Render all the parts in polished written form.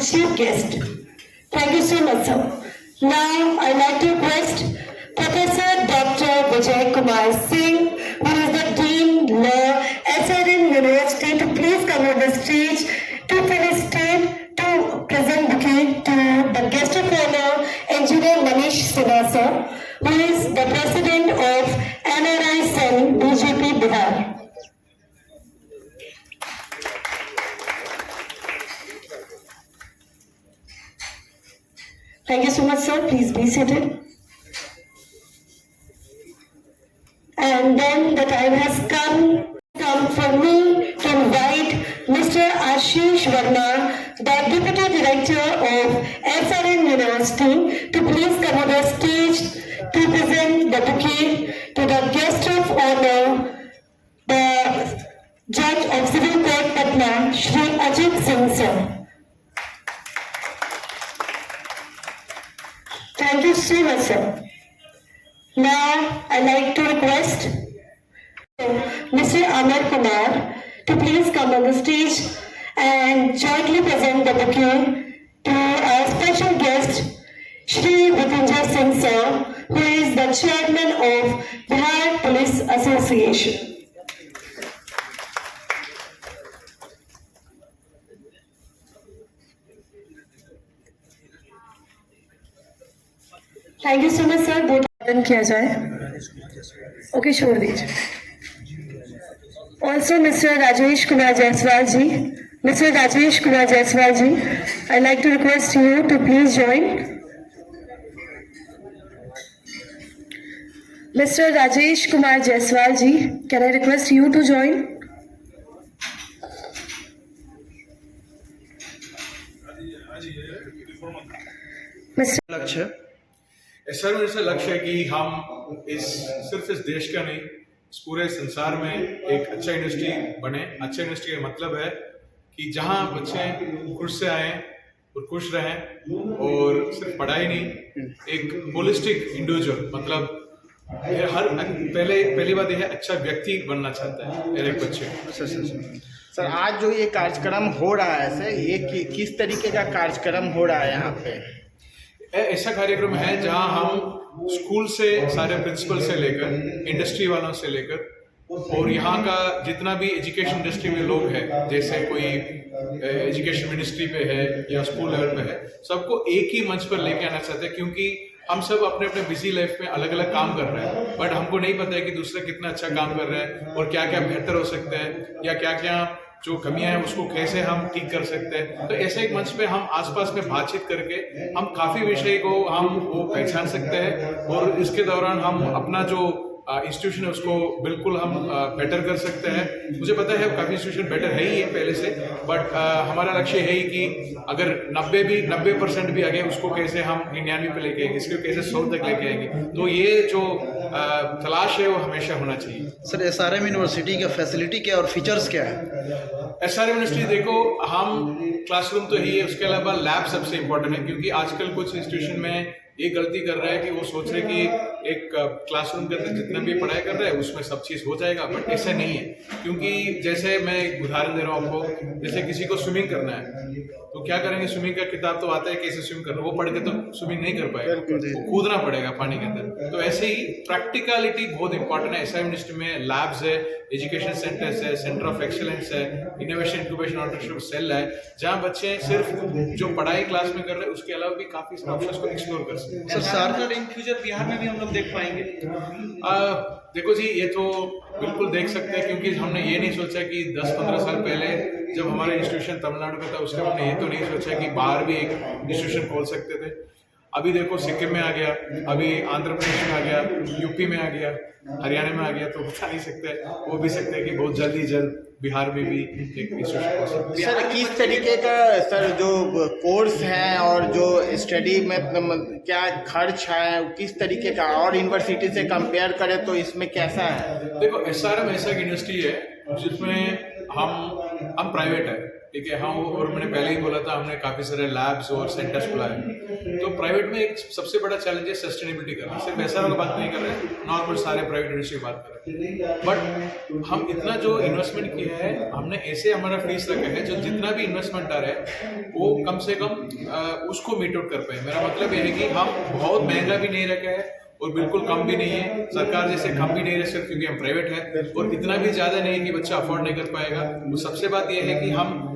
chief guest. Thank you so much, sir. Now, I'd like to request Professor Dr. Vijay Kumar Singh, who is the Dean Law, SRM University, to please come on the stage to felicitate, to present bouquet to the guest of honor, Engineer Manish Srivastava, who is the President of NRI Cell, BJP, Bihar. Thank you so much, sir. Please be seated. And then the time has come for me to invite Mr. Ashish Verma, the Deputy Director of SRM University, to please come on the stage to present the bouquet to the guest of honor, the Judge of Civil Court Patna, Shri Ajit Singh sir. Thank you so much, sir. Now, I'd like to request Mr. Amar Kumar to please come on the stage and jointly present the bouquet to our special guest, Shri Vitinjay Singh sir, who is the Chairman of Bihar Police Association. Thank you so much, sir. Board किया जाए. Okay, छोड़ दीजिए. Also, Mr. Rajesh Kumar Jaiswal ji, Mr. Rajesh Kumar Jaiswal ji, I'd like to request you to please join. Mr. Rajesh Kumar Jaiswal ji, can I request you to join? Mr. लक्ष्य SRM से लक्ष्य है कि हम सिर्फ इस देश का नहीं, इस पूरे संसार में एक अच्छा यूनिवर्सिटी बने. अच्छा यूनिवर्सिटी का मतलब है कि जहाँ बच्चे खुश से आए और खुश रहें, और सिर्फ पढ़ाई नहीं, एक होलिस्टिक इंडिविजुअल, मतलब पहली बात यह है, अच्छा व्यक्ति बनना चाहता है एक बच्चे. सर, आज जो ये कार्यक्रम हो रहा है सर, ये किस तरीके का कार्यक्रम हो रहा है यहाँ पे? ऐसा कार्यक्रम है जहां हम स्कूल से, सारे प्रिंसिपल से लेकर, इंडस्ट्री वालों से लेकर, और यहाँ का जितना भी एजुकेशन इंडस्ट्री में लोग हैं, जैसे कोई एजुकेशन मिनिस्ट्री पे है या स्कूल लेवल पे है, सबको एक ही मंच पर लेके आना चाहते हैं. क्योंकि हम सब अपने अपने बिजी लाइफ में अलग अलग काम कर रहे हैं, बट हमको नहीं पता है कि दूसरा कितना अच्छा काम कर रहा है और क्या क्या बेहतर हो सकता है, या क्या क्या जो कमियां हैं उसको कैसे हम ठीक कर सकते हैं. तो ऐसे एक मंच पे हम आसपास में बातचीत करके हम काफ़ी विषय को हम वो पहचान सकते हैं, और इसके दौरान हम अपना जो इंस्टीट्यूशन है उसको बिल्कुल हम बेटर कर सकते हैं. मुझे पता है काफ़ी इंस्टीट्यूशन बेटर है ही है पहले से, बट हमारा लक्ष्य है ही कि अगर 90% भी आ गए, उसको कैसे हम 99 पे लेके आएंगे, इसको कैसे 100 तक लेके आएंगे. तो ये जो तलाश है वो हमेशा होना चाहिए. सर, SRM यूनिवर्सिटी का फैसिलिटी क्या और फीचर्स क्या है? SRM यूनिवर्सिटी देखो, हम क्लासरूम तो ही है, उसके अलावा लैब सबसे इम्पोर्टेंट है. क्योंकि आजकल कुछ इंस्टीट्यूशन में ये गलती कर रहा है कि वो सोच रहे कि एक क्लासरूम के अंदर जितना भी पढ़ाई कर रहा है उसमें सब चीज़ हो जाएगा, बट ऐसा नहीं है. क्योंकि जैसे मैं एक उदाहरण दे रहा हूँ आपको, जैसे किसी को स्विमिंग करना है तो क्या करेंगे, स्विमिंग का किताब तो आता है कैसे स्विम करना, वो पढ़ के तो स्विमिंग नहीं कर पाएगा, वो कूदना पड़ेगा पानी के अंदर. तो ऐसे ही प्रैक्टिकलिटी बहुत इंपॉर्टेंट है. SRM यूनिवर्सिटी में लैब्स है, एजुकेशन सेंटर्स है, सेंटर ऑफ एक्सीलेंस है, इनोवेशन इंक्यूबेशन एंटरप्रेन्योरशिप सेल है, जहाँ बच्चे सिर्फ जो पढ़ाई क्लास में कर रहे हैं उसके अलावा भी काफी सारे ऑप्शंस को एक्सप्लोर कर सकते हैं. सर, इन फ्यूचर बिहार में भी हम लोग देख पाएंगे? देखो जी, ये तो बिल्कुल देख सकते हैं, क्योंकि हमने ये नहीं सोचा कि 10-15 साल पहले जब हमारा इंस्टीट्यूशन तमिलनाडु में था, उस टाइम हमने ये तो नहीं सोचा कि बाहर भी एक इंस्टीट्यूशन खोल सकते थे. अभी देखो, सिक्किम में आ गया, अभी आंध्र प्रदेश में आ गया, यूपी में आ गया, हरियाणा में आ गया, तो बता नहीं सकते, वो भी सकते हैं कि बहुत जल्द बिहार में भी एक इंस्टीट्यूशन हो सकता है. सर, किस तरीके का सर जो कोर्स है और जो स्टडी में क्या खर्च है, किस तरीके का, और यूनिवर्सिटी से कंपेयर करें तो इसमें कैसा है? देखो, SRM ऐसा यूनिवर्सिटी है जिसमें हम प्राइवेट है, ठीक है। हाँ, और मैंने पहले ही बोला था, हमने काफ़ी सारे लैब्स और सेंटर्स खुलाए। तो प्राइवेट में एक सबसे बड़ा चैलेंज है सस्टेनेबिलिटी करना। सिर्फ ऐसा वाला बात नहीं कर रहे हैं, नॉर्मल सारे प्राइवेट यूनिवर्सिटी की बात कर रहे हैं। बट हम इतना जो इन्वेस्टमेंट किया है, हमने ऐसे हमारा फीस रखा है जो जितना भी इन्वेस्टमेंट आ रहा है वो कम से कम उसको मीट आउट कर पाए। मेरा मतलब ये है कि हम बहुत महंगा भी नहीं रखा है और बिल्कुल कम भी नहीं है, सरकार जैसे कम भी नहीं रह सकते क्योंकि हम प्राइवेट है, और इतना भी ज़्यादा नहीं है कि बच्चा अफोर्ड नहीं कर पाएगा। वो सबसे बात यह है कि हम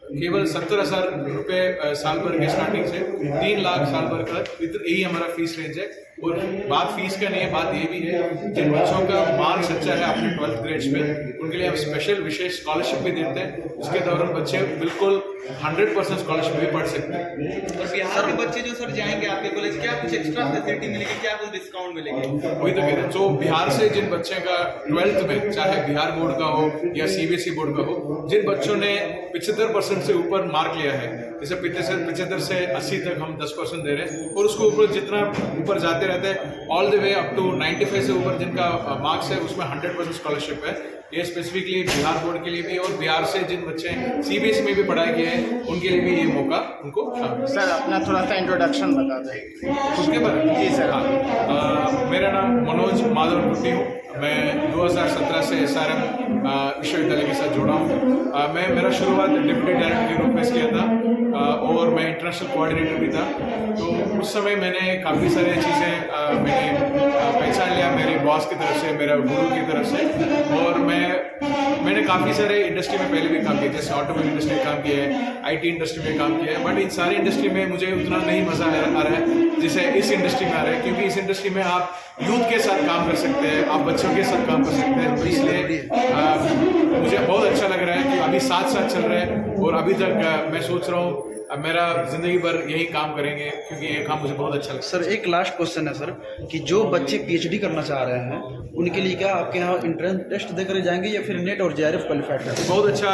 केवल 70,000 रुपये साल भर के स्टार्टिंग से 3 लाख साल भर का यही हमारा फीस रेंज है। और बात फीस का नहीं है, बात ये भी है जिन बच्चों का मार्क्स अच्छा है अपने 12th ग्रेड्स में, उनके लिए हम स्पेशल विशेष स्कॉलरशिप भी देते हैं। उसके दौरान बच्चे बिल्कुल 100% स्कॉलरशिप भी पढ़ सकते हैं। तो बिहार के बच्चे जो सर जाएंगे आपके कॉलेज, क्या कुछ एक्स्ट्रा फैसिलिटी मिलेगी, क्या कुछ डिस्काउंट मिलेगी? वही तो कह रहे हैं, जो बिहार से जिन बच्चे का 12th में, चाहे बिहार बोर्ड का हो या CBSE बोर्ड का हो, जिन बच्चों ने 75% से ऊपर मार्क लिया है, जैसे 75 से 80 तक हम 10% दे रहे हैं, और उसको ऊपर जितना ऊपर जाते रहते हैं all the way up to 95 से ऊपर जिनका मार्क्स है उसमें 100% स्कॉलरशिप है। ये स्पेसिफिकली बिहार बोर्ड के लिए भी, और बिहार से जिन बच्चे CBSE में भी पढ़ाई किए हैं उनके लिए भी ये मौका उनको शामिल। सर अपना थोड़ा सा इंट्रोडक्शन बता दें खुद के बारे में। जी सर। मेरा नाम मनोज माधव कुट्टी हूँ। मैं 2017 से SRM विश्वविद्यालय के साथ जुड़ा हूँ। मेरा शुरुआत डिप्टी डायरेक्टर के रूप में किया था और मैं इंटरनेशनल कोऑर्डिनेटर भी था। तो उस समय मैंने काफ़ी सारी चीज़ें मैंने पहचान लिया मेरे बॉस की तरफ से, मेरा गुरु की तरफ से। और मैंने काफ़ी सारे इंडस्ट्री में पहले भी काम किया, जैसे ऑटोमोबाइल इंडस्ट्री में काम किया है, IT इंडस्ट्री में काम किया है। बट इन सारी इंडस्ट्री में मुझे उतना नहीं मज़ा आ रहा है जैसे इस इंडस्ट्री में आ रहा है, क्योंकि इस इंडस्ट्री में आप यूथ के साथ काम कर सकते हैं, आप बच्चों के साथ काम कर सकते हैं। तो इसलिए मुझे बहुत अच्छा लग रहा है कि अभी साथ चल रहा है, और अभी तक मैं सोच रहा हूँ मेरा जिंदगी भर यही काम करेंगे, क्योंकि ये काम मुझे बहुत अच्छा लगता है। सर एक लास्ट क्वेश्चन है सर, कि जो बच्चे PhD करना चाह रहे हैं उनके लिए क्या आपके यहाँ एंट्रेंस टेस्ट देकर जाएंगे या फिर नेट और JRF क्वालिफाइड है? बहुत अच्छा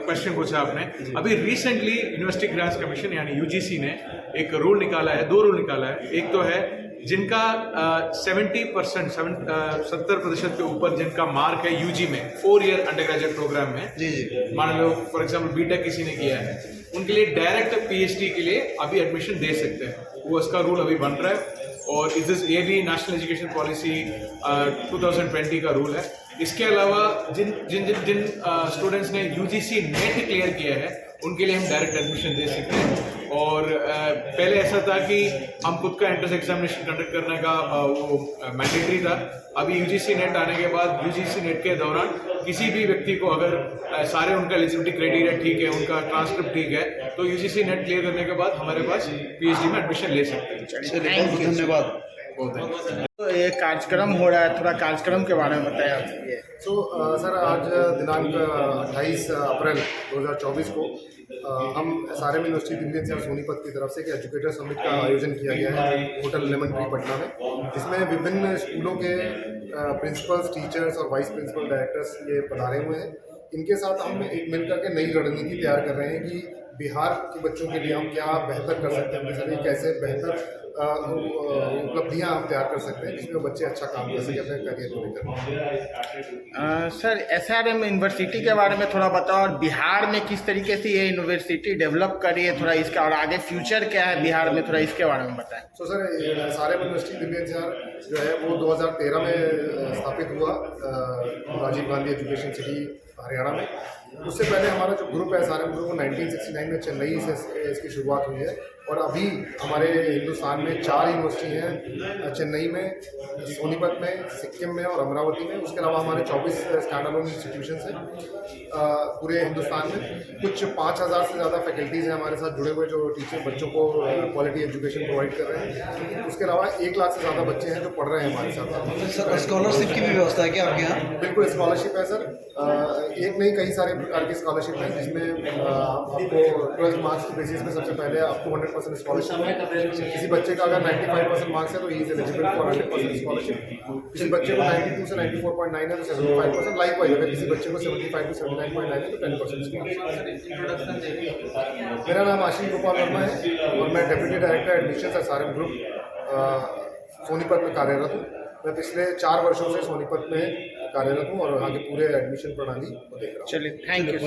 क्वेश्चन पूछा आपने। अभी रिसेंटली यूनिवर्सिटी ग्रांट्स कमीशन यानी UGC ने एक रूल निकाला है, 2 रूल निकाला है। एक तो है जिनका 70% के ऊपर जिनका मार्क है UG में 4 ईयर अंडर ग्रेजुएट प्रोग्राम में, जी मान लो फॉर एग्जांपल BTech किसी ने किया है, उनके लिए डायरेक्ट PhD के लिए अभी एडमिशन दे सकते हैं। वो उसका रूल अभी बन रहा है, और ये भी नेशनल एजुकेशन पॉलिसी 2020 का रूल है। इसके अलावा जिन स्टूडेंट्स ने UGC नेट क्लियर किया है उनके लिए हम डायरेक्ट एडमिशन दे सकते हैं। और पहले ऐसा था कि हम खुद का एंट्रेंस एग्जामिनेशन कंडक्ट करने का वो मैंडेटरी था। अभी UGC नेट आने के बाद UGC नेट के दौरान किसी भी व्यक्ति को अगर सारे उनका एलिजिबिलिटी क्राइटेरिया ठीक है, उनका ट्रांसक्रिप्ट ठीक है, तो UGC नेट क्लियर करने के बाद हमारे पास PhD में एडमिशन ले सकते हैं। धन्यवाद। तो ये कार्यक्रम हो रहा है, थोड़ा कार्यक्रम के बारे में बताया आपसे। सर आज दिनांक 28 अप्रैल 2024 को हम SRM university Delhi NCR Sonipat की तरफ से एक एजुकेटर समिट का आयोजन किया गया है होटल लेमन ट्री पटना में, जिसमें विभिन्न स्कूलों के प्रिंसिपल्स, टीचर्स और वाइस प्रिंसिपल डायरेक्टर्स ये पधारे हुए हैं। इनके साथ हम एक मिलकर के नई रणनीति तैयार कर रहे हैं कि बिहार के बच्चों के लिए हम क्या बेहतर कर सकते हैं, उनके साथ कैसे बेहतर उपलब्धियां हम तैयार कर सकते हैं जिसमें बच्चे अच्छा काम कर सकें अपने करियर को लेकर। सर SRM यूनिवर्सिटी के बारे में थोड़ा बताओ, और बिहार में किस तरीके से ये यूनिवर्सिटी डेवलप करी है थोड़ा इसका, और आगे फ्यूचर क्या है बिहार में, थोड़ा इसके बारे में बताएं। Sir SRM university Delhi NCR जो है वो 2013 में स्थापित हुआ राजीव गांधी एजुकेशन सिटी हरियाणा में। उससे पहले हमारा जो ग्रुप है SRM ग्रुप, वो 1969 में चेन्नई से इसकी शुरुआत हुई है, और अभी हमारे हिंदुस्तान में 4 यूनिवर्सिटी हैं, चेन्नई में, सोनीपत में, सिक्किम में और अमरावती में। उसके अलावा हमारे 24 स्टैंड अलोन इंस्टीट्यूशंस हैं पूरे हिंदुस्तान में। कुछ 5000 से ज़्यादा फैकल्टीज़ हैं हमारे साथ जुड़े हुए, जो टीचर बच्चों को क्वालिटी एजुकेशन प्रोवाइड कर रहे हैं। उसके अलावा 1 लाख से ज़्यादा बच्चे हैं जो पढ़ रहे हैं हमारे साथ। सर स्कॉलरशिप की भी व्यवस्था है क्या आपके यहाँ? बिल्कुल स्कॉलरशिप है सर, एक नहीं कई सारे प्रकार की स्कॉलरशिप है, जिसमें आपको 12 मार्क्स की बेसिस पे सबसे पहले आपको 100% स्कॉलरशिप है। किसी बच्चे का अगर 95% मार्क्स है तो he is eligible for 100% scholarship. किसी बच्चे को 92 से 94.9 है तो 75%। लाइक वाइज अगर किसी बच्चे को 75 से 79.9 है तो 10% स्कॉलरशिप। मेरा नाम आशीष गोपाल वर्मा है और मैं deputy director admission SRM group Sonipat में कार्यरत हूँ। मैं पिछले 4 वर्षों से सोनीपत में कार्यरत हूँ और आगे पूरे एडमिशन प्रणाली को देख रहा हूँ। चलिए, थैंक यू।